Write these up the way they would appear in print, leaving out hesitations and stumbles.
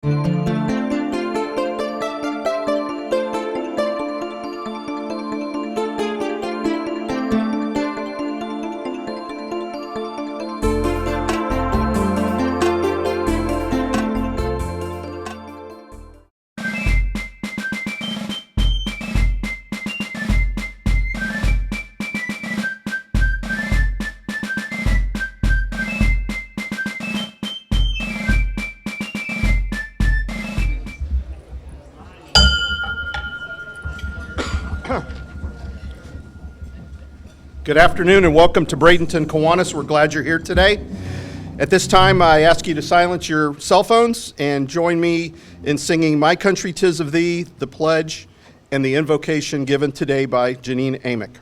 Good afternoon and welcome to Bradenton, Kiwanis. We're glad you're here today. At this time, I ask you to silence your cell phones and join me in singing My Country 'Tis of Thee, the Pledge, and the invocation given today by Janine Amick.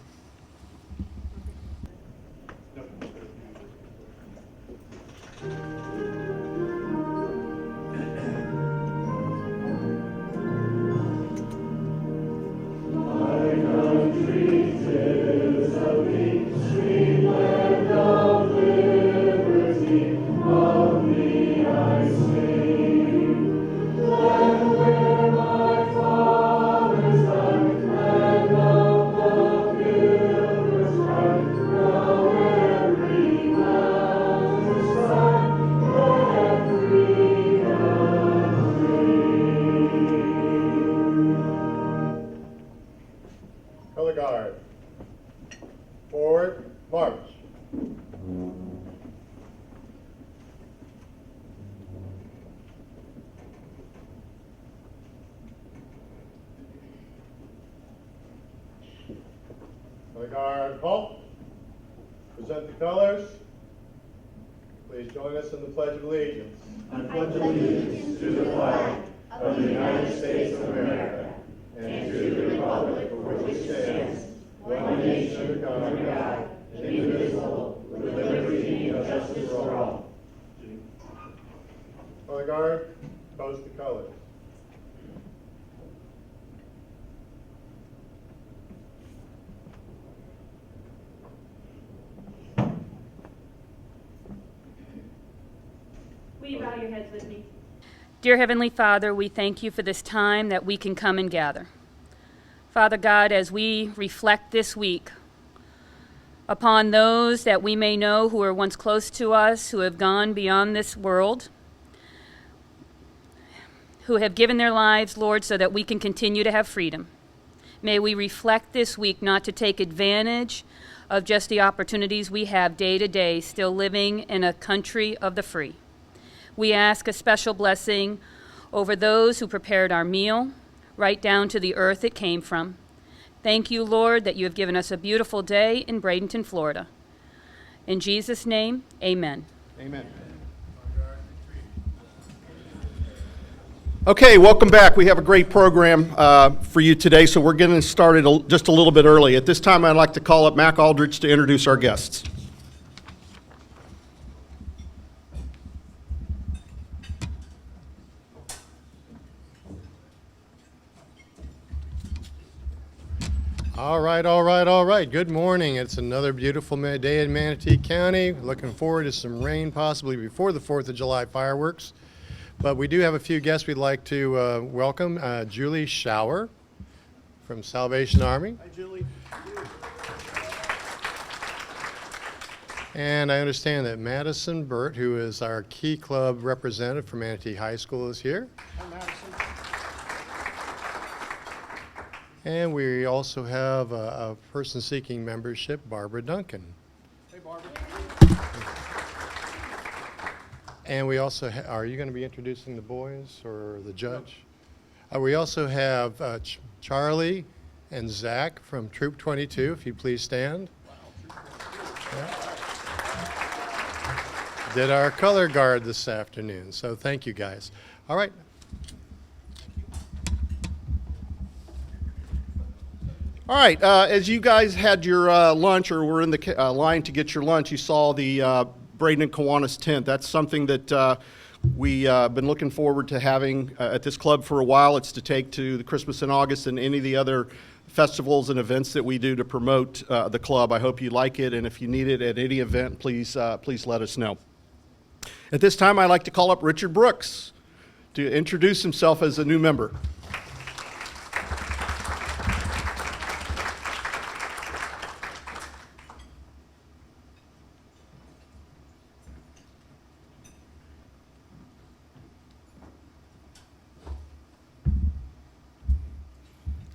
Color guard. Forward, march. Color guard, halt. Present the colors. Please join us in the Pledge of Allegiance. I pledge allegiance to the flag of the United States of America and to the republic for which it stands, one nation under God, indivisible, with liberty and justice for all. Color guard, post the colors. Will you bow your heads with me? Dear Heavenly Father, we thank you for this time that we can come and gather. Father God, as we reflect this week upon those that we may know who are once close to us, who have gone beyond this world, who have given their lives, Lord, so that we can continue to have freedom. May we reflect this week not to take advantage of just the opportunities we have day to day, still living in a country of the free. We ask a special blessing over those who prepared our meal, right down to the earth it came from. Thank you, Lord, that you have given us a beautiful day in Bradenton, Florida. In Jesus' name, amen. Amen. Okay, welcome back. We have a great program for you today, so we're getting started just a little bit early. At this time, I'd like to call up Mac Aldrich to introduce our guests. All right. Good morning. It's another beautiful day in Manatee County. Looking forward to some rain possibly before the 4th of July fireworks. But we do have a few guests we'd like to welcome. Julie Schauer from Salvation Army. Hi, Julie. And I understand that Madison Burt, who is our Key Club representative for Manatee High School, is here. Hi, Madison. And we also have a person seeking membership, Barbara Duncan. Hey, Barbara. And we also are you going to be introducing the boys or the judge? We also have Charlie and Zach from Troop 22, if you'd please stand. Yeah. Did our color guard this afternoon, so thank you guys. All right. All right, as you guys had your lunch or were in the line to get your lunch, you saw the Bradenton Kiwanis tent. That's something that we've been looking forward to having at this club for a while. It's to take to the Christmas in August and any of the other festivals and events that we do to promote the club. I hope you like it, and if you need it at any event, please let us know. At this time, I'd like to call up Richard Brooks to introduce himself as a new member.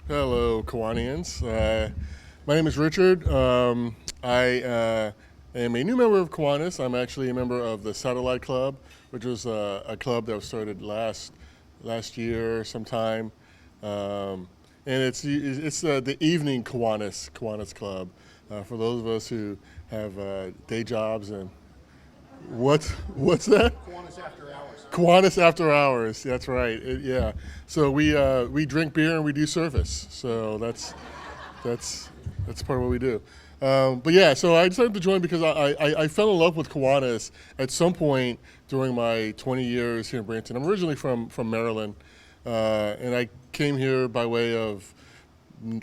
Hello, Kiwanians. My name is Richard. I am a new member of Kiwanis. I'm actually a member of the Satellite Club, which was a club that was started last year sometime. And it's the evening Kiwanis Club for those of us who have day jobs and what's that? Kiwanis After Hours. That's right. Yeah. So we drink beer and we do service. So that's part of what we do. But yeah, so I decided to join because I fell in love with Kiwanis at some point during my 20 years here in Bradenton. I'm originally from Maryland, and I came here by way of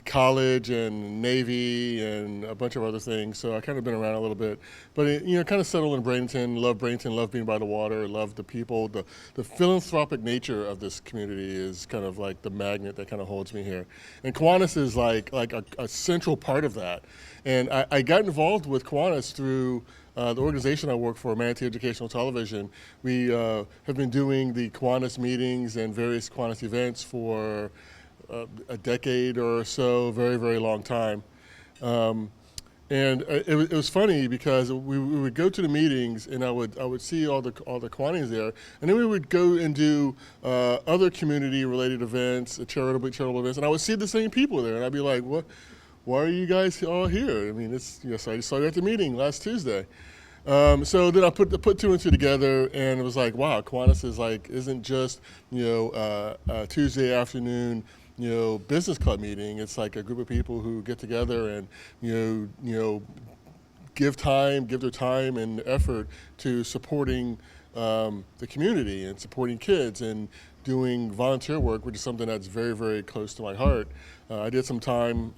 college and Navy and a bunch of other things. So I kind of been around a little bit, but kind of settled in Bradenton, love being by the water, love the people. The philanthropic nature of this community is kind of like the magnet that kind of holds me here. And Kiwanis is like a central part of that. And I got involved with Kiwanis through the organization I work for, Manatee Educational Television. We have been doing the Kiwanis meetings and various Kiwanis events for a decade or so, very, very long time. And it was funny because we would go to the meetings and I would see all the Kiwanis there, and then we would go and do other community related events, charitable events, and I would see the same people there, and I'd be like, what? Why are you guys all here? I mean, so I just saw you at the meeting last Tuesday. So then I put two and two together, and it was like, wow, Kiwanis isn't just a Tuesday afternoon business club meeting. It's like a group of people who get together and give their time and effort to supporting the community and supporting kids and doing volunteer work, which is something that's very, very close to my heart. I did some time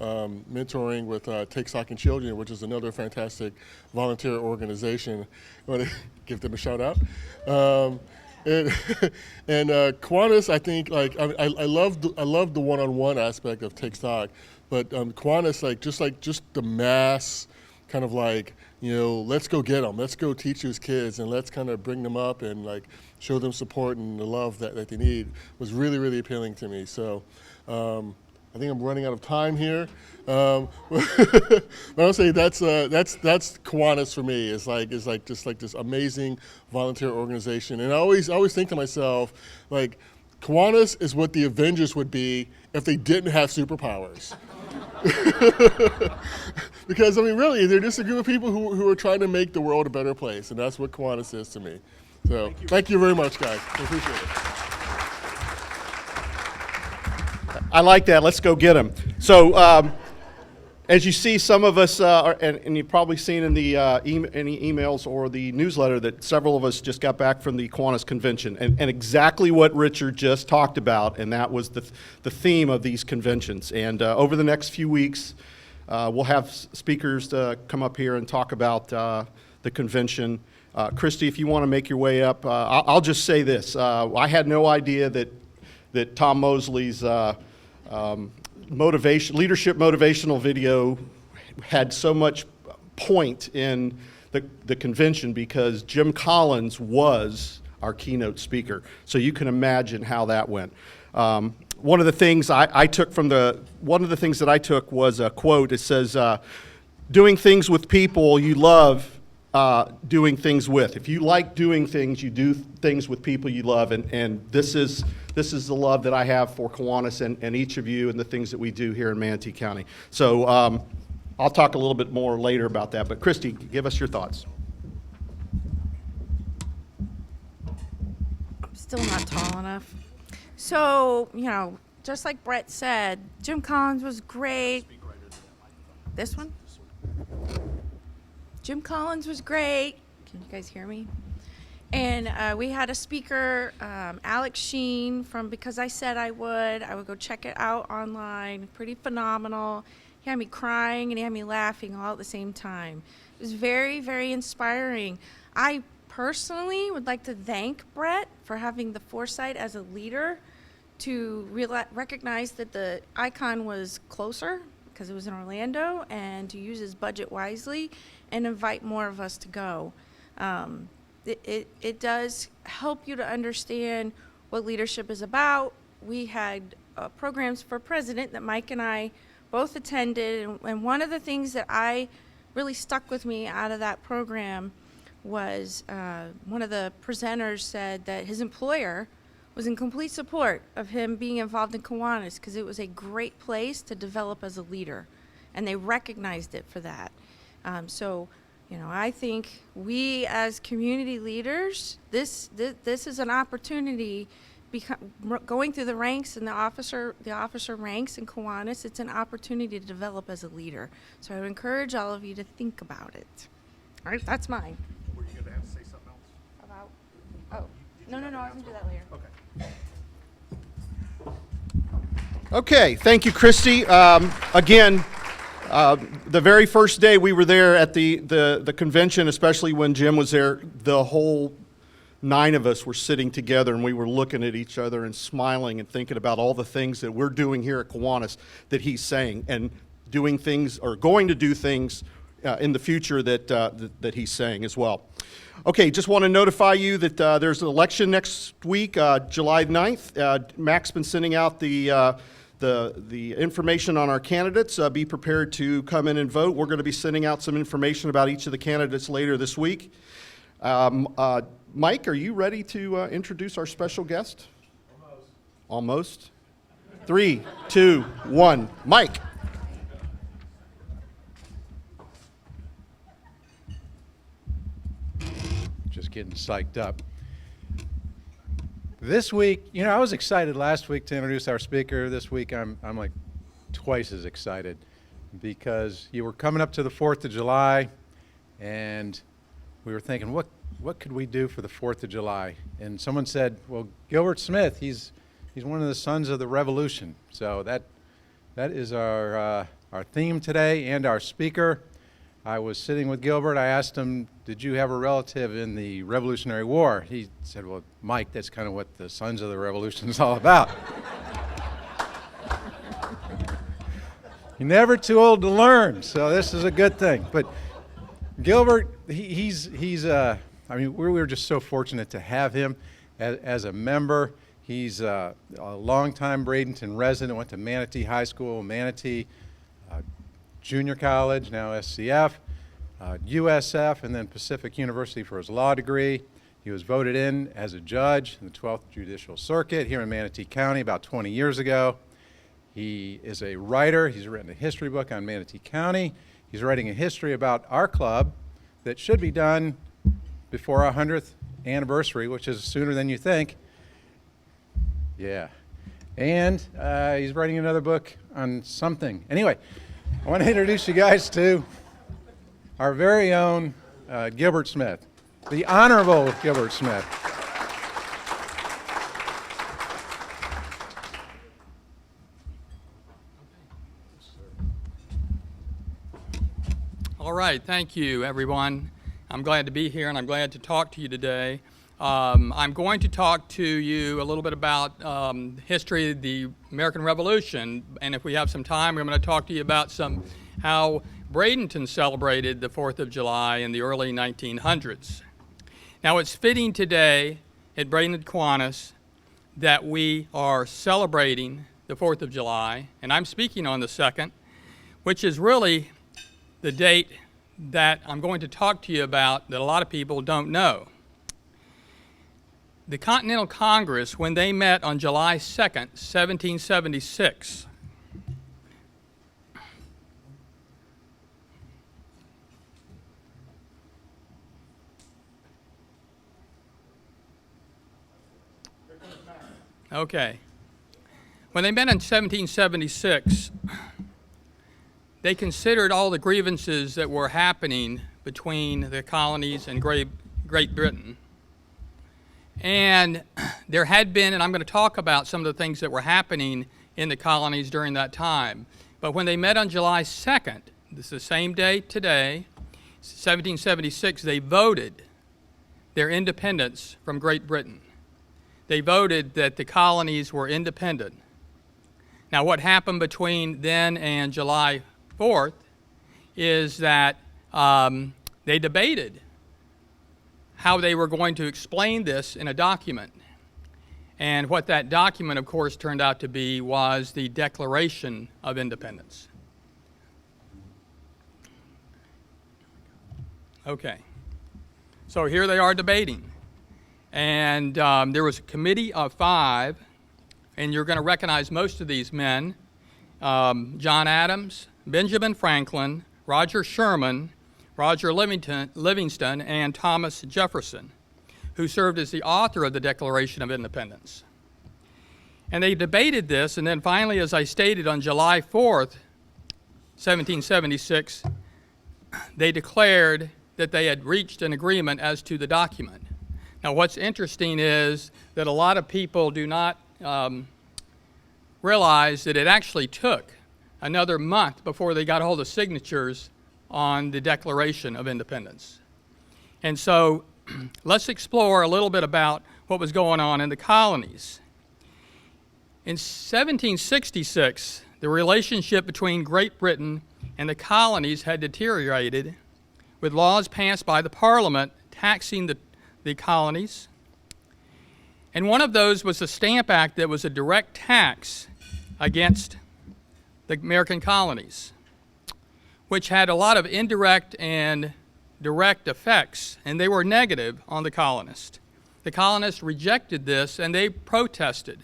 mentoring with Take Stock in Children, which is another fantastic volunteer organization. I want to give them a shout out. And Kiwanis, I think, I love the one-on-one aspect of Take Stock, but Kiwanis, just the mass kind of let's go get them, let's go teach these kids, and let's kind of bring them up and show them support and the love that they need was really, really appealing to me. So I think I'm running out of time here. But I'll say that's Kiwanis for me. It's just this amazing volunteer organization. And I always think to myself, Kiwanis is what the Avengers would be if they didn't have superpowers. Because really, they're just a group of people who are trying to make the world a better place, and that's what Kiwanis is to me. So thank you very much, guys. I appreciate it. I like that. Let's go get them. So, as you see, some of us, and you've probably seen in the any emails or the newsletter that several of us just got back from the Kiwanis convention, and exactly what Richard just talked about, and that was the theme of these conventions. And over the next few weeks, we'll have speakers to come up here and talk about the convention. Christy, if you want to make your way up, I'll just say this. I had no idea that Tom Mosley's leadership motivational video had so much point in the convention, because Jim Collins was our keynote speaker. So you can imagine how that went. One of the things I took was a quote. It says, "Doing things with people you love, doing things with. If you like doing things, you do things with people you love." And this is the love that I have for Kiwanis and each of you and the things that we do here in Manatee County. So I'll talk a little bit more later about that. But Christy, give us your thoughts. I'm still not tall enough. So, just like Brett said, Jim Collins was great. This one? Jim Collins was great. Can you guys hear me? And we had a speaker, Alex Sheen, from Because I Said I Would go check it out online. Pretty phenomenal. He had me crying and he had me laughing all at the same time. It was very, very inspiring. I personally would like to thank Brett for having the foresight as a leader to recognize that the icon was closer because it was in Orlando, and to use his budget wisely and invite more of us to go. It does help you to understand what leadership is about. We had programs for president that Mike and I both attended, and one of the things that I really stuck with me out of that program was one of the presenters said that his employer was in complete support of him being involved in Kiwanis because it was a great place to develop as a leader, and they recognized it for that. So, you know, I think we as community leaders, this is an opportunity. Going through the ranks and the officer ranks in Kiwanis, it's an opportunity to develop as a leader. So I would encourage all of you to think about it. All right, that's mine. Were you going to have to say something else? About? Oh, no, I was gonna do that later. Okay. Okay, thank you, Christy. Again, the very first day we were there at the convention, especially when Jim was there, the whole 9 of us were sitting together and we were looking at each other and smiling and thinking about all the things that we're doing here at Kiwanis that he's saying, and doing things or going to do things in the future that he's saying as well. Okay, just want to notify you that there's an election next week, July 9th. Mac's been sending out the information on our candidates. Be prepared to come in and vote. We're going to be sending out some information about each of the candidates later this week. Mike, are you ready to introduce our special guest? Almost. 3, 2, 1. Mike. Just getting psyched up. This week, you know, I was excited last week to introduce our speaker. This week, I'm like twice as excited because you were coming up to the 4th of July, and we were thinking, what could we do for the 4th of July? And someone said, well, Gilbert Smith, he's one of the sons of the revolution. So that is our theme today and our speaker. I was sitting with Gilbert. I asked him, did you have a relative in the Revolutionary War? He said, well, Mike, that's kind of what the Sons of the Revolution is all about. You're never too old to learn, so this is a good thing. But Gilbert, he's I mean, we were just so fortunate to have him as a member. He's a longtime Bradenton resident, went to Manatee High School, Manatee Junior College, now SCF, USF, and then Pacific University for his law degree. He was voted in as a judge in the 12th Judicial Circuit here in Manatee County about 20 years ago. He is a writer. He's written a history book on Manatee County. He's writing a history about our club that should be done before our 100th anniversary, which is sooner than you think. Yeah. And he's writing another book on something. Anyway, I want to introduce you guys to our very own Gilbert Smith, the Honorable Gilbert Smith. All right, thank you, everyone. I'm glad to be here, and I'm glad to talk to you today. I'm going to talk to you a little bit about history of the American Revolution, and if we have some time, I'm going to talk to you about how Bradenton celebrated the 4th of July in the early 1900s. Now, it's fitting today at Bradenton Kiwanis that we are celebrating the 4th of July, and I'm speaking on the 2nd, which is really the date that I'm going to talk to you about that a lot of people don't know. The Continental Congress, when they met on July 2nd, 1776, okay. When they met in 1776, they considered all the grievances that were happening between the colonies and Great Britain. And there had been, and I'm going to talk about some of the things that were happening in the colonies during that time. But when they met on July 2nd, this is the same day today, 1776, they voted their independence from Great Britain. They voted that the colonies were independent. Now, what happened between then and July 4th is that they debated how they were going to explain this in a document. And what that document, of course, turned out to be was the Declaration of Independence. Okay. So here they are debating. And there was a committee of 5, and you're going to recognize most of these men. John Adams, Benjamin Franklin, Roger Sherman, Roger Livingston, and Thomas Jefferson, who served as the author of the Declaration of Independence. And they debated this, and then finally, as I stated, on July 4th, 1776, they declared that they had reached an agreement as to the document. Now, what's interesting is that a lot of people do not realize that it actually took another month before they got hold of signatures on the Declaration of Independence. And so let's explore a little bit about what was going on in the colonies. In 1766, the relationship between Great Britain and the colonies had deteriorated, with laws passed by the Parliament taxing the colonies. And one of those was the Stamp Act, that was a direct tax against the American colonies, which had a lot of indirect and direct effects, and they were negative on the colonists. The colonists rejected this, and they protested,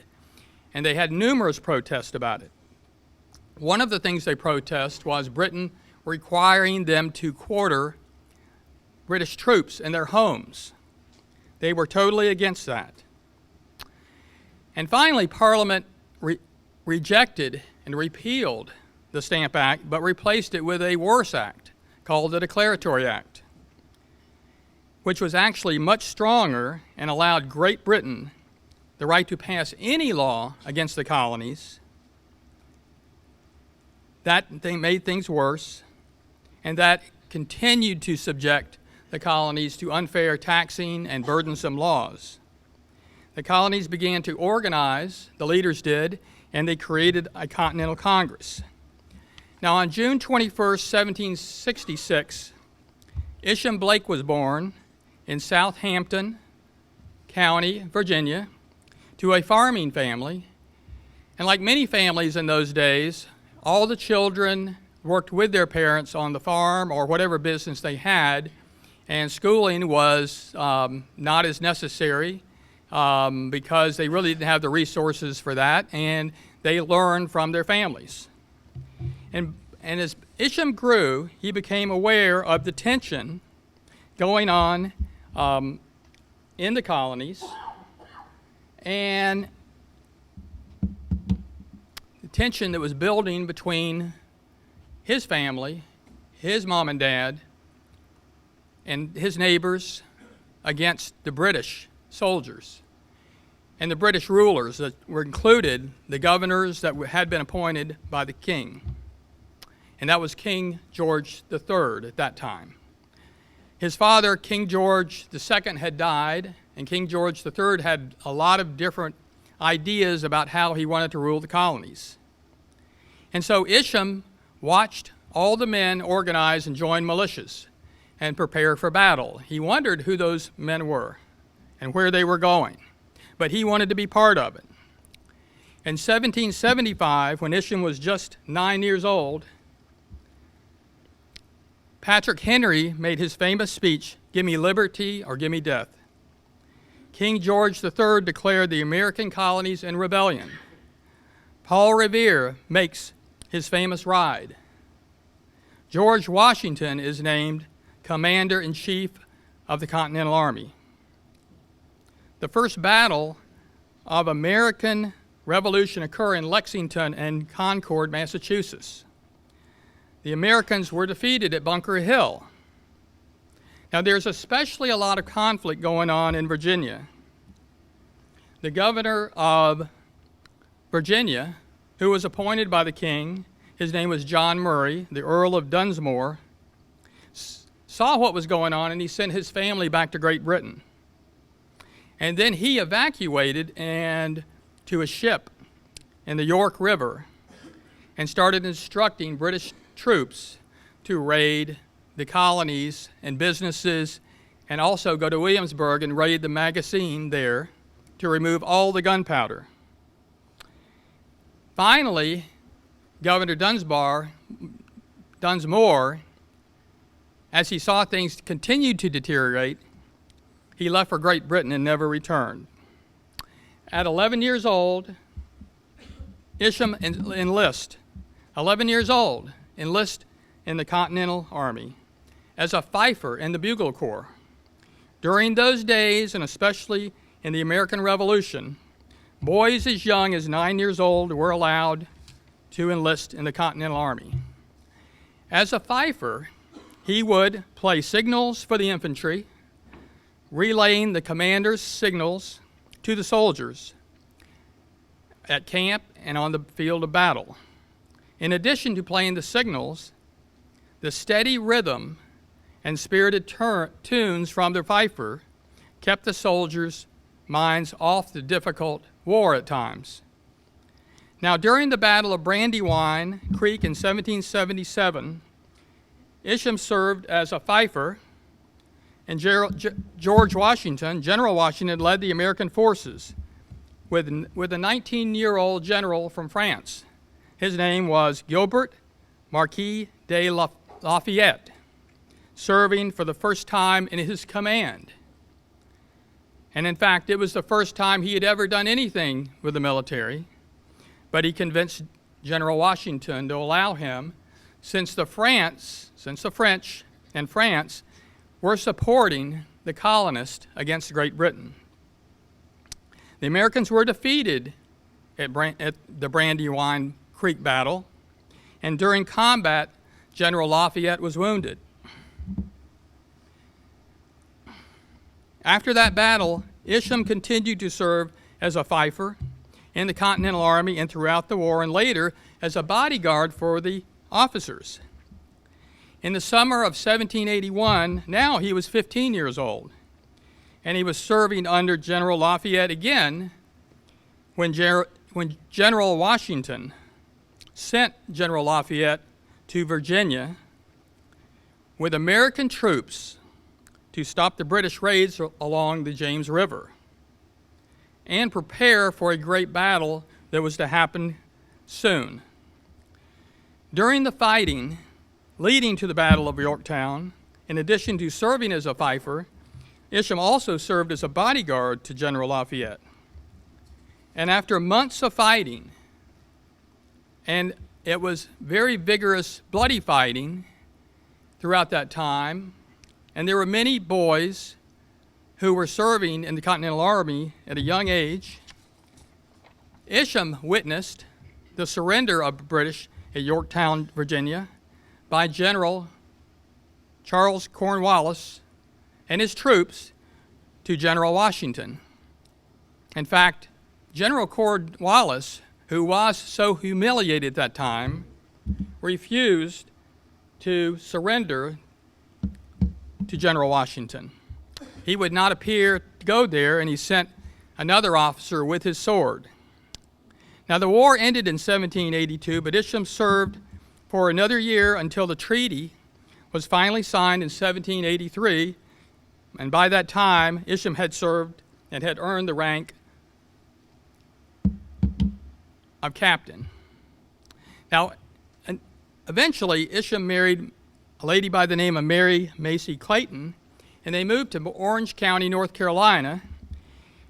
and they had numerous protests about it. One of the things they protested was Britain requiring them to quarter British troops in their homes. They were totally against that. And finally, Parliament rejected and repealed the Stamp Act, but replaced it with a worse act called the Declaratory Act, which was actually much stronger and allowed Great Britain the right to pass any law against the colonies. That thing made things worse, and that continued to subject the colonies to unfair taxing and burdensome laws. The colonies began to organize, the leaders did, and they created a Continental Congress. Now, on June 21st, 1766, Isham Blake was born in Southampton County, Virginia, to a farming family. And like many families in those days, all the children worked with their parents on the farm or whatever business they had, and schooling was not as necessary because they really didn't have the resources for that, and they learned from their families. And as Isham grew, he became aware of the tension going on in the colonies, and the tension that was building between his family, his mom and dad, and his neighbors against the British soldiers and the British rulers that were included, the governors that had been appointed by the king. And that was King George III at that time. His father, King George II, had died, and King George III had a lot of different ideas about how he wanted to rule the colonies. And so Isham watched all the men organize and join militias and prepare for battle. He wondered who those men were and where they were going, but he wanted to be part of it. In 1775, when Isham was just 9 years old, Patrick Henry made his famous speech, "Give me liberty or give me death." King George III declared the American colonies in rebellion. Paul Revere makes his famous ride. George Washington is named Commander-in-Chief of the Continental Army. The first battle of American Revolution occurred in Lexington and Concord, Massachusetts. The Americans were defeated at Bunker Hill. Now, there's especially a lot of conflict going on in Virginia. The governor of Virginia, who was appointed by the king, his name was John Murray, the Earl of Dunsmore, saw what was going on, and he sent his family back to Great Britain. And then he evacuated and to a ship in the York River and started instructing British troops to raid the colonies and businesses, and also go to Williamsburg and raid the magazine there to remove all the gunpowder. Finally, Governor Dunsmore, as he saw things continue to deteriorate, he left for Great Britain and never returned. At 11 years old, Isham enlists. 11 years old, enlists in the Continental Army as a fifer in the Bugle Corps. During those days, and especially in the American Revolution, boys as young as 9 years old were allowed to enlist in the Continental Army. As a fifer, he would play signals for the infantry, relaying the commander's signals to the soldiers at camp and on the field of battle. In addition to playing the signals, the steady rhythm and spirited tunes from the fifer kept the soldiers' minds off the difficult war at times. Now, during the Battle of Brandywine Creek in 1777, Isham served as a fifer, and George Washington, General Washington, led the American forces with a 19-year-old general from France. His name was Gilbert Marquis de Lafayette, serving for the first time in his command. And in fact, it was the first time he had ever done anything with the military, but he convinced General Washington to allow him, since the French and France were supporting the colonists against Great Britain. The Americans were defeated at the Brandywine Creek battle, and during combat, General Lafayette was wounded. After that battle, Isham continued to serve as a fifer in the Continental Army and throughout the war, and later as a bodyguard for the officers. In the summer of 1781, now he was 15 years old, and he was serving under General Lafayette again when General Washington sent General Lafayette to Virginia with American troops to stop the British raids along the James River and prepare for a great battle that was to happen soon. During the fighting leading to the Battle of Yorktown, in addition to serving as a fifer, Isham also served as a bodyguard to General Lafayette. And after months of fighting, and it was very vigorous, bloody fighting throughout that time, and there were many boys who were serving in the Continental Army at a young age, Isham witnessed the surrender of the British at Yorktown, Virginia, by General Charles Cornwallis and his troops to General Washington. In fact, General Cornwallis, who was so humiliated at that time, refused to surrender to General Washington. He would not appear to go there, and he sent another officer with his sword. Now, the war ended in 1782, but Isham served for another year until the treaty was finally signed in 1783, and by that time, Isham had served and had earned the rank of captain. Now, eventually, Isham married a lady by the name of Mary Macy Clayton, and they moved to Orange County, North Carolina,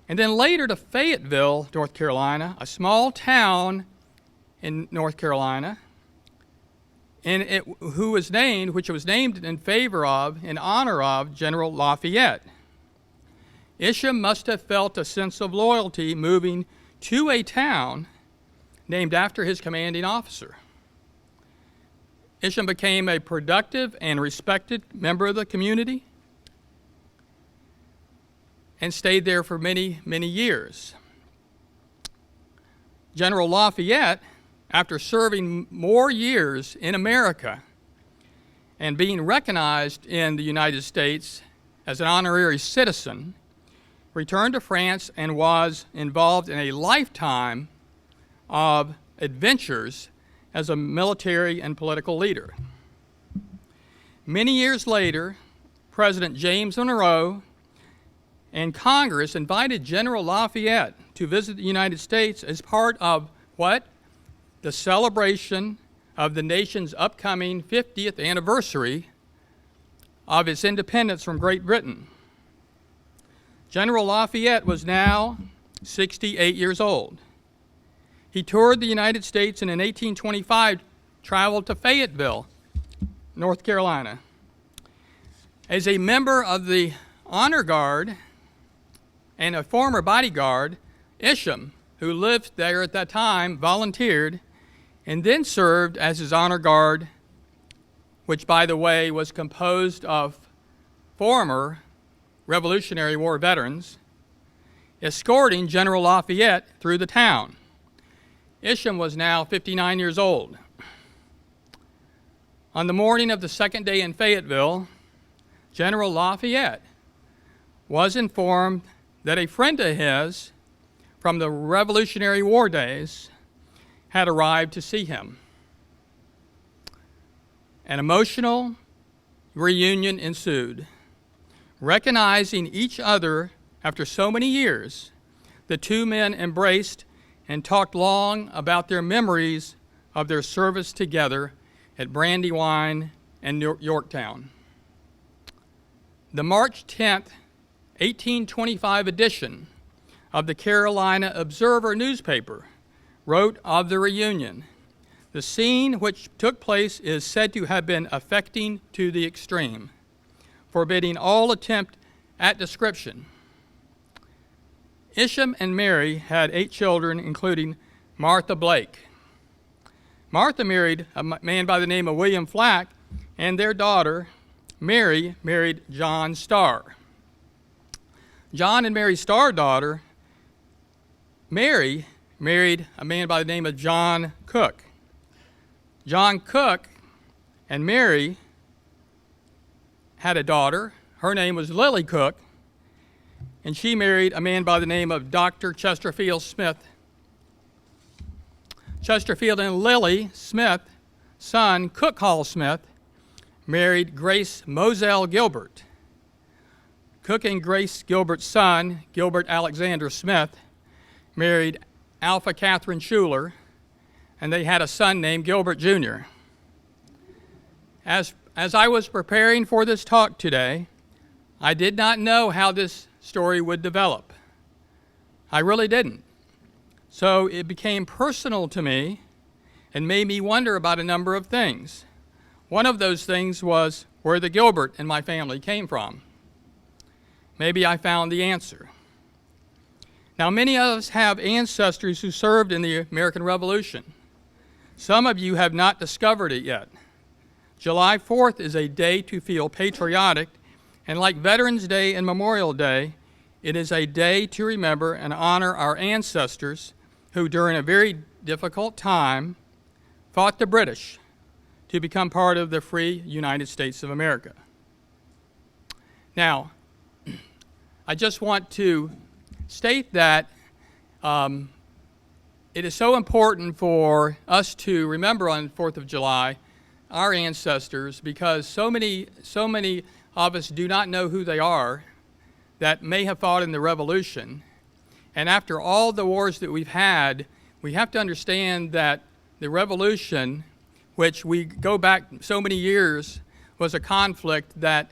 and then later to Fayetteville, North Carolina, a small town in North Carolina, and which was named in favor of, in honor of, General Lafayette. Isham must have felt a sense of loyalty moving to a town named after his commanding officer. Isham became a productive and respected member of the community and stayed there for many, many years. General Lafayette, after serving more years in America and being recognized in the United States as an honorary citizen, returned to France and was involved in a lifetime of adventures as a military and political leader. Many years later, President James Monroe and Congress invited General Lafayette to visit the United States as part of what? The celebration of the nation's upcoming 50th anniversary of its independence from Great Britain. General Lafayette was now 68 years old. He toured the United States and in 1825 traveled to Fayetteville, North Carolina. As a member of the Honor Guard and a former bodyguard, Isham, who lived there at that time, volunteered and then served as his honor guard, which, by the way, was composed of former Revolutionary War veterans, escorting General Lafayette through the town. Isham was now 59 years old. On the morning of the second day in Fayetteville, General Lafayette was informed that a friend of his from the Revolutionary War days had arrived to see him. An emotional reunion ensued. Recognizing each other after so many years, the two men embraced and talked long about their memories of their service together at Brandywine and Yorktown. The March 10th, 1825 edition of the Carolina Observer newspaper wrote of the reunion. The scene which took place is said to have been affecting to the extreme, forbidding all attempt at description. Isham and Mary had 8 children, including Martha Blake. Martha married a man by the name of William Flack, and their daughter, Mary, married John Starr. John and Mary's Starr daughter, Mary, married a man by the name of John Cook. John Cook and Mary had a daughter. Her name was Lily Cook, and she married a man by the name of Dr. Chesterfield Smith. Chesterfield and Lily Smith, son Cook Hall Smith, married Grace Moselle Gilbert. Cook and Grace Gilbert's son, Gilbert Alexander Smith, married Alpha Catherine Schuler, and they had a son named Gilbert Jr. As I was preparing for this talk today, I did not know how this story would develop. I really didn't. So it became personal to me and made me wonder about a number of things. One of those things was where the Gilbert in my family came from. Maybe I found the answer. Now, many of us have ancestors who served in the American Revolution. Some of you have not discovered it yet. July 4th is a day to feel patriotic, and like Veterans Day and Memorial Day, it is a day to remember and honor our ancestors who, during a very difficult time, fought the British to become part of the free United States of America. Now, I just want to state that it is so important for us to remember on the 4th of July our ancestors, because so many of us do not know who they are that may have fought in the Revolution. And after all the wars that we've had, we have to understand that the Revolution, which we go back so many years, was a conflict that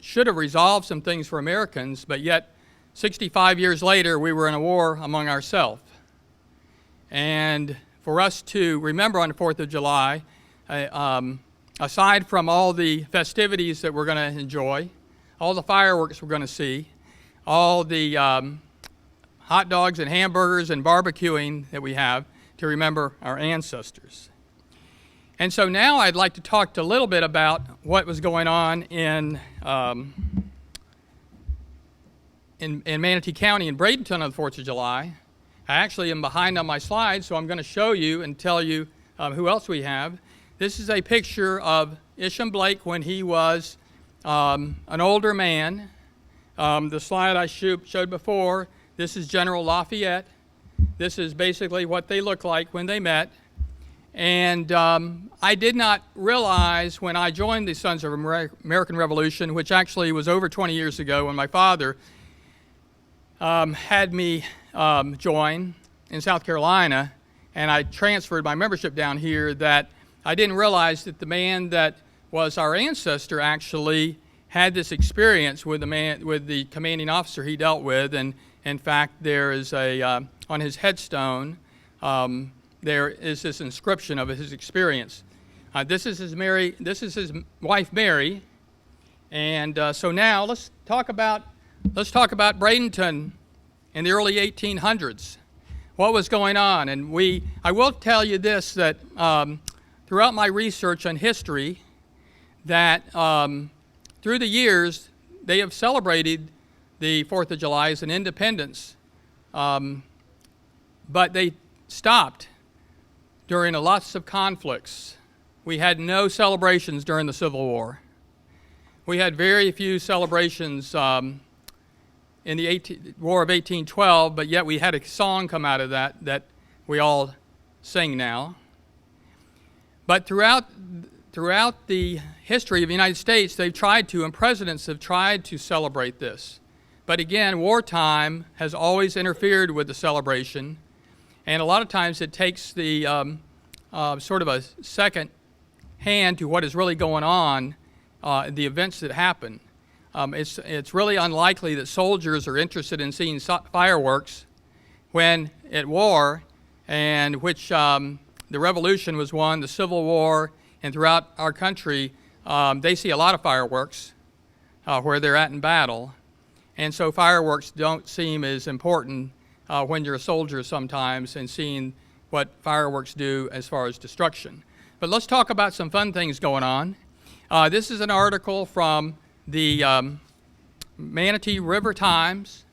should have resolved some things for Americans, but yet 65 years later we were in a war among ourselves. And for us to remember on the 4th of July, aside from all the festivities that we're going to enjoy, all the fireworks we're going to see, all the hot dogs and hamburgers and barbecuing that we have, to remember our ancestors. And so now I'd like to talk a little bit about what was going on in Manatee County in Bradenton on the 4th of July. I actually am behind on my slides, so I'm going to show you and tell you who else we have. This is a picture of Isham Blake when he was an older man, The slide I showed before, this is General Lafayette. This is basically what they looked like when they met. And I did not realize when I joined the Sons of American Revolution, which actually was over 20 years ago when my father had me join in South Carolina, and I transferred my membership down here, that I didn't realize that the man that was our ancestor actually had this experience with the commanding officer he dealt with. And in fact, there is on his headstone, there is this inscription of his experience. This is his wife Mary, and so now let's talk about Bradenton in the early 1800s. What was going on? And I will tell you this, that throughout my research on history, that through the years they have celebrated the 4th of July as an independence, but they stopped during lots of conflicts. We had no celebrations during the Civil War. We had very few celebrations in the War of 1812, but yet we had a song come out of that we all sing now. But throughout the history of the United States, they've tried to, and presidents have tried to celebrate this. But again, wartime has always interfered with the celebration. And a lot of times it takes the sort of a second hand to what is really going on, the events that happen. It's really unlikely that soldiers are interested in seeing fireworks when at war, and which the Revolution was won, the Civil War, and throughout our country, they see a lot of fireworks where they're at in battle. And so fireworks don't seem as important when you're a soldier sometimes, and seeing what fireworks do as far as destruction. But let's talk about some fun things going on. This is an article from the Manatee River Times,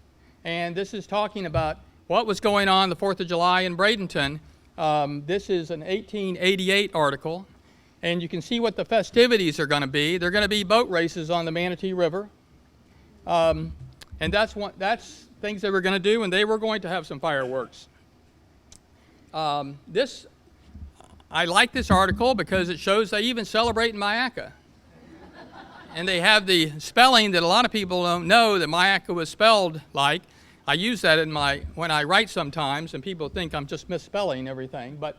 and this is talking about what was going on the 4th of July in Bradenton. This is an 1888 article, and you can see what the festivities are going to be. They're going to be boat races on the Manatee River, and that's things they were going to do, and they were going to have some fireworks. I like this article because it shows they even celebrate in Mayaca. And they have the spelling that a lot of people don't know that Mayaca was spelled like. I use that when I write sometimes, and people think I'm just misspelling everything. But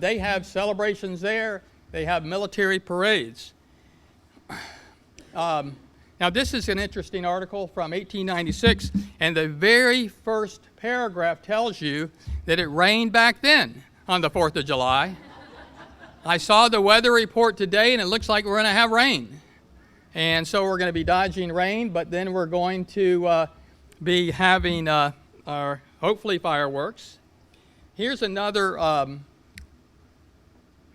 they have celebrations there. They have military parades. Now, this is an interesting article from 1896, and the very first paragraph tells you that it rained back then on the 4th of July. I saw the weather report today, and it looks like we're going to have rain. And so we're going to be dodging rain, but then we're going to be having our, hopefully, fireworks. Here's another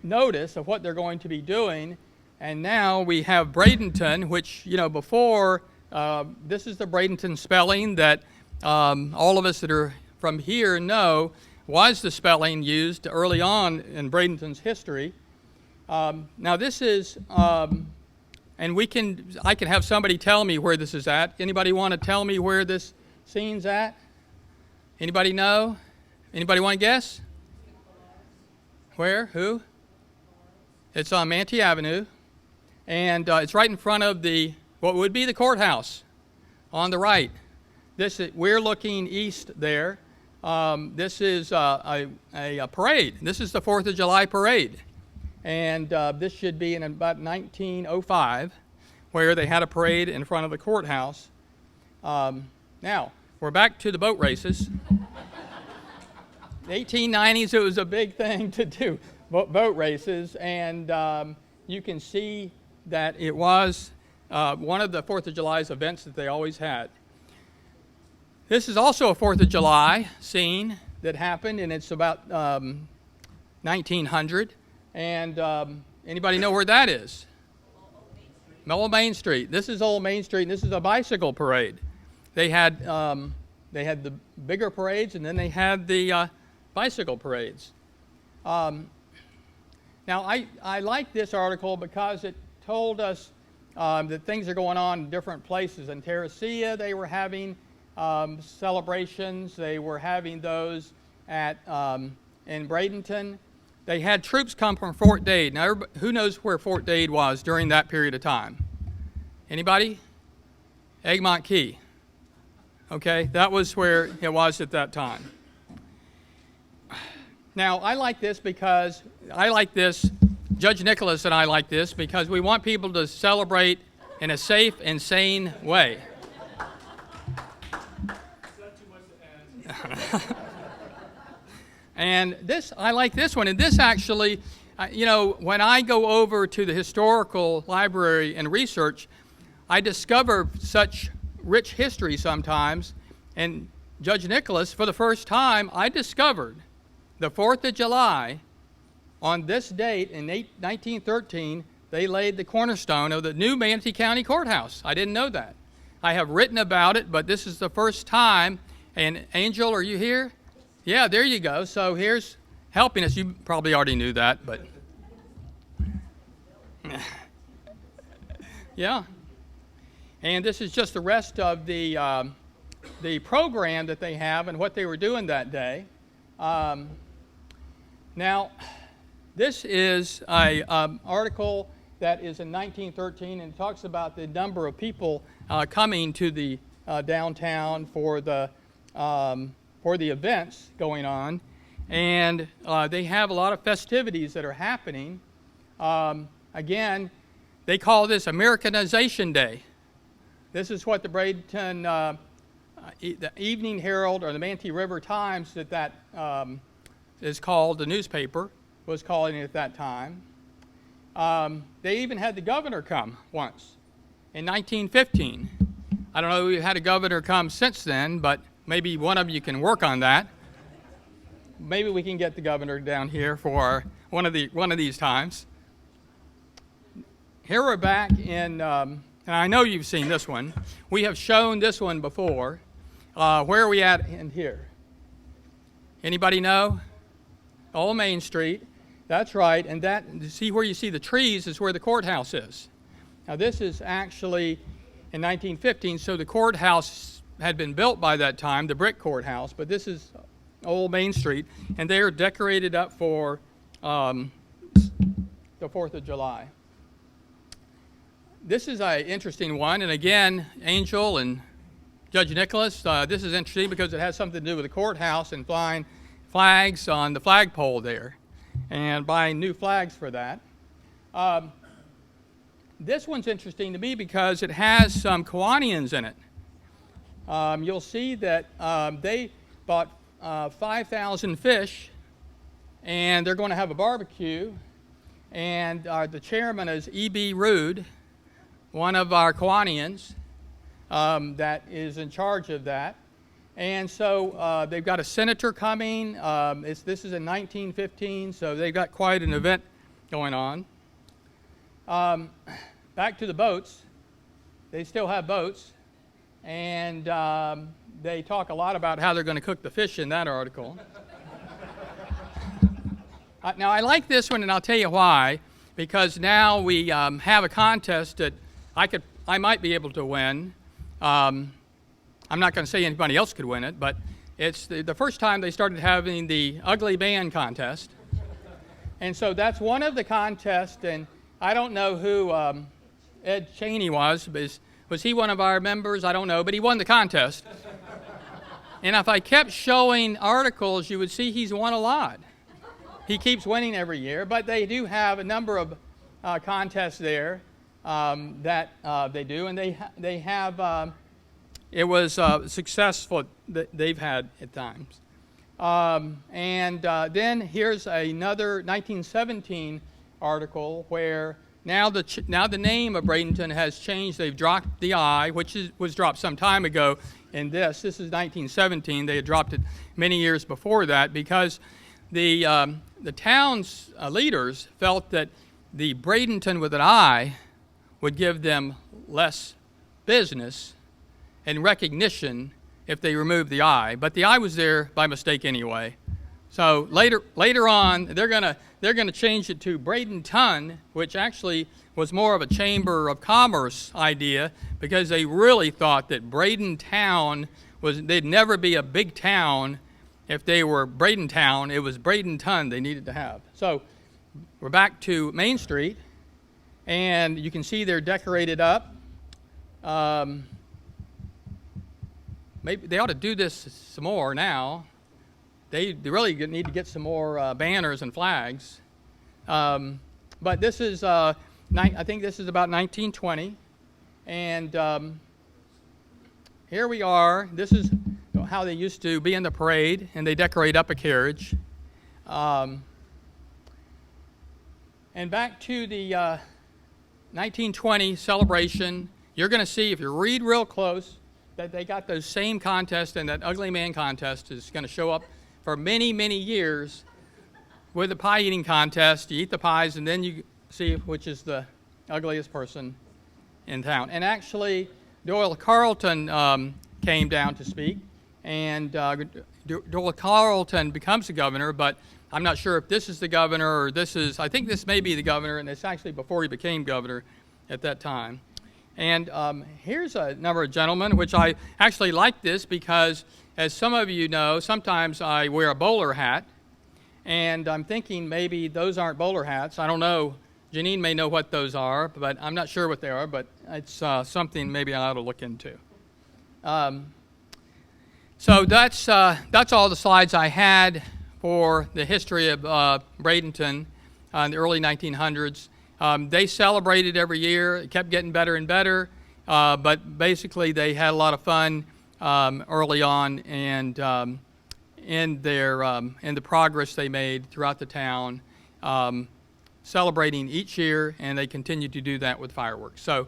notice of what they're going to be doing. And now we have Bradenton, which, before, this is the Bradenton spelling that all of us that are from here know was the spelling used early on in Bradenton's history. Now this is, and I can have somebody tell me where this is at. Anybody want to tell me where this scene's at? Anybody know? Anybody want to guess? Where? Who? It's on Manatee Avenue. And it's right in front of what would be the courthouse on the right. We're looking east there. This is a parade. This is the 4th of July parade. And this should be in about 1905, where they had a parade in front of the courthouse. Now, we're back to the boat races. The 1890s, it was a big thing to do, boat races. And you can see that it was one of the 4th of July's events that they always had. This is also a 4th of July scene that happened, and it's about 1900. And anybody know where that is? Old Main Street. This is Old Main Street, and this is a bicycle parade. They had the bigger parades, and then they had the bicycle parades. Now, I like this article because it told us that things are going on in different places. In Terracea, they were having celebrations. They were having those at in Bradenton. They had troops come from Fort Dade. Now, who knows where Fort Dade was during that period of time? Anybody? Egmont Key. Okay, that was where it was at that time. Now, I like this because Judge Nicholas and I like this because we want people to celebrate in a safe and sane way. And I like this one. And this actually, when I go over to the historical library and research, I discover such rich history sometimes. And Judge Nicholas, for the first time, I discovered the 4th of July, on this date in 1913, they laid the cornerstone of the new Manatee County Courthouse. I didn't know that. I have written about it, but this is the first time. And Angel, are you here? Yeah, there you go. So here's helping us. You probably already knew that, but yeah. And this is just the rest of the program that they have and what they were doing that day. Now, this is a article that is in 1913 and talks about the number of people coming to the downtown for the events going on, and they have a lot of festivities that are happening. Again, they call this Americanization Day. This is what the Bradenton the Evening Herald or the Manatee River Times that is called, the newspaper was calling it at that time. They even had the governor come once in 1915. I don't know if we've had a governor come since then, but maybe one of you can work on that. Maybe we can get the governor down here for one of these times. Here we're back in, and I know you've seen this one. We have shown this one before. Where are we at in here? Anybody know? Old Main Street. That's right. And that, see where you see the trees is where the courthouse is. Now this is actually in 1915, so the courthouse had been built by that time, the brick courthouse, but this is Old Main Street, and they are decorated up for the 4th of July. This is an interesting one, and again, Angel and Judge Nicholas, this is interesting because it has something to do with the courthouse and flying flags on the flagpole there and buying new flags for that. This one's interesting to me because it has some Kiwanians in it. You'll see that they bought 5,000 fish, and they're going to have a barbecue, and the chairman is E.B. Rude, one of our Kiwanians that is in charge of that. And so they've got a senator coming. This is in 1915, so they've got quite an event going on. Back to the boats. They still have boats, and they talk a lot about how they're going to cook the fish in that article. Now, I like this one, and I'll tell you why. Because now we have a contest that I might be able to win. I'm not going to say anybody else could win it, but it's the first time they started having the ugly band contest. And so that's one of the contests, and I don't know who Ed Cheney was. Was he one of our members? I don't know, but he won the contest. And if I kept showing articles, you would see he's won a lot. He keeps winning every year, but they do have a number of contests there that they do, and they have, it was successful that they've had at times. Then here's another 1917 article where now the name of Bradenton has changed. They've dropped the I, which was dropped some time ago in this. This is 1917. They had dropped it many years before that because the town's leaders felt that the Bradenton with an I would give them less business and recognition if they removed the I. But the I was there by mistake anyway. So later on, they're gonna change it to Bradenton, which actually was more of a Chamber of Commerce idea, because they really thought that Bradentown they'd never be a big town if they were Bradentown. It was Bradenton they needed to have. So we're back to Main Street, and you can see they're decorated up. Maybe they ought to do this some more now. They really need to get some more banners and flags. But this is, I think this is about 1920. And here we are. This is how they used to be in the parade, and they decorate up a carriage. And back to the 1920 celebration, you're going to see, if you read real close, that they got those same contests, and that ugly man contest is going to show up for many, many years with the pie eating contest. You eat the pies, and then you see which is the ugliest person in town. And actually, Doyle Carleton came down to speak, and Doyle Carleton becomes the governor, but I'm not sure if this is the governor or this is, I think this may be the governor, and it's actually before he became governor at that time. And here's a number of gentlemen, which I actually like this because, as some of you know, sometimes I wear a bowler hat, and I'm thinking maybe those aren't bowler hats. I don't know. Janine may know what those are, but I'm not sure what they are, but it's something maybe I ought to look into. So that's all the slides I had for the history of Bradenton in the early 1900s. They celebrated every year. It kept getting better and better, but basically they had a lot of fun early on, and in the progress they made throughout the town, celebrating each year, and they continue to do that with fireworks. So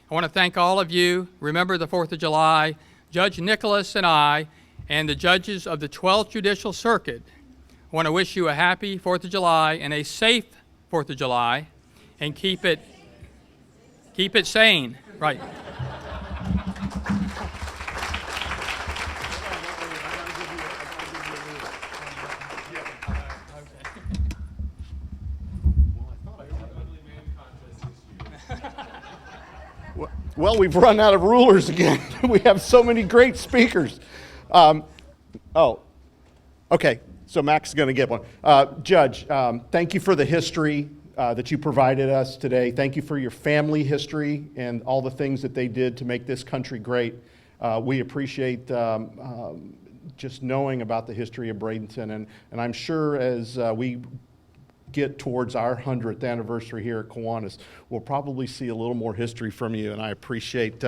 I want to thank all of you. Remember the 4th of July. Judge Nicholas and I and the judges of the 12th Judicial Circuit want to wish you a happy 4th of July and a safe 4th of July, and keep it sane. Right. Well, we've run out of rulers again. We have so many great speakers. Okay, so Mac's going to get one. Judge, thank you for the history that you provided us today. Thank you for your family history and all the things that they did to make this country great. We appreciate just knowing about the history of Bradenton, and I'm sure as we get towards our 100th anniversary here at Kiwanis, we'll probably see a little more history from you, and I appreciate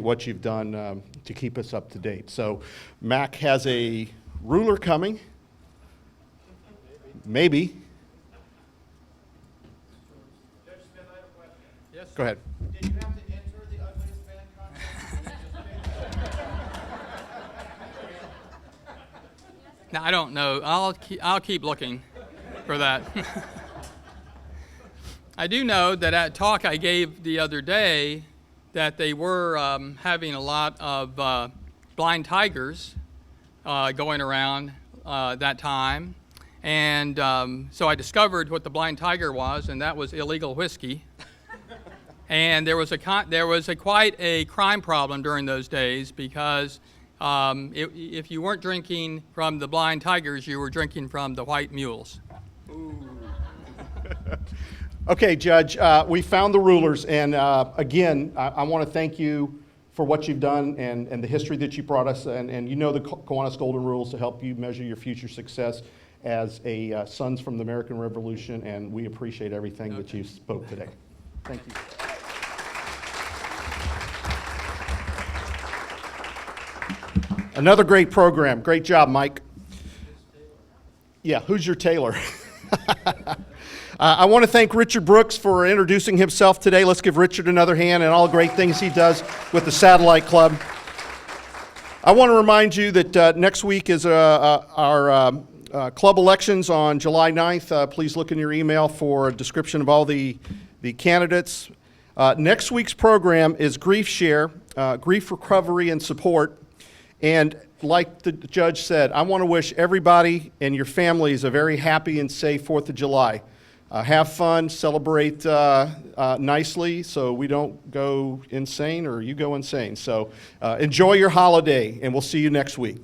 what you've done to keep us up to date. So Mac has a ruler coming. Maybe. Judge Smith, I have a question. Yes. Go ahead. Did you have to enter the ugliest man contest? Now, I don't know. I'll keep looking for that. I do know that at a talk I gave the other day that they were having a lot of blind tigers going around that time. And so I discovered what the blind tiger was, and that was illegal whiskey. And there was quite a crime problem during those days because if you weren't drinking from the blind tigers, you were drinking from the white mules. Okay, Judge, we found the rulers, and again, I want to thank you for what you've done and the history that you brought us, and you know the Kiwanis Golden Rules to help you measure your future success as a Sons from the American Revolution, and we appreciate everything that you spoke today. Thank you. Another great program. Great job, Mike. Yeah, who's your tailor? I want to thank Richard Brooks for introducing himself today. Let's give Richard another hand and all the great things he does with the Satellite Club. I want to remind you that next week is our club elections on July 9th. Please look in your email for a description of all the candidates. Next week's program is Grief Share, Grief Recovery and Support. And like the judge said, I want to wish everybody and your families a very happy and safe 4th of July. Have fun, celebrate nicely so we don't go insane or you go insane. So enjoy your holiday, and we'll see you next week.